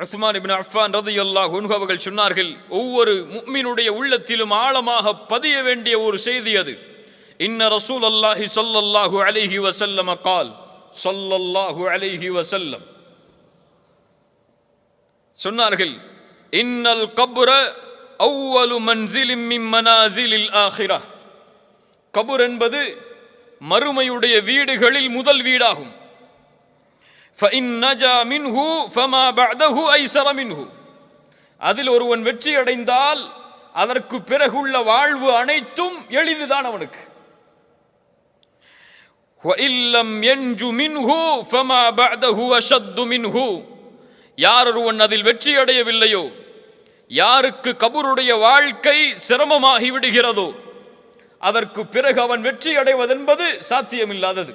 உஸ்மான் இப்னு அஃபான் ரலியல்லாஹு அன்ஹு அவர்கள் சொன்னார்கள், ஒவ்வொரு முஃமினுடைய உள்ளத்திலும் ஆழமாக பதிய வேண்டிய ஒரு செய்தி அது. இன்ன ரசூலல்லாஹி ஸல்லல்லாஹு அலைஹி வஸல்லம் قال ஸல்லல்லாஹு அலைஹி வஸல்லம் சொன்னார்கள், இன்னல் கப்ர அவ்வலு மன்சிலின் மின் மனாசிலில் ஆகிரா. கபர் என்பது மறுமையுடைய வீடுகளில் முதல் வீடாகும். ஃபஇன் நஜா மின்ஹு ஃபமா பஅதஹு ஐஸர மின்ஹு. அதில் ஒருவன் வெற்றி அடைந்தால் அதற்கு பிறகுள்ள வாழ்வு அனைத்தும் எளிதுதான் அவனுக்கு. வஇல்லம் யன்ஜு மின்ஹு ஃபமா பஅதஹு அஷத்து மின்ஹு. யார் ஒருவன் அதில் வெற்றி அடையவில்லையோ, யாருக்கு கபருடைய வாழ்க்கை சிரமமாகி விடுகிறதோ, அதற்கு பிறகு அவன் வெற்றி அடைவதென்பது சாத்தியமில்லாதது.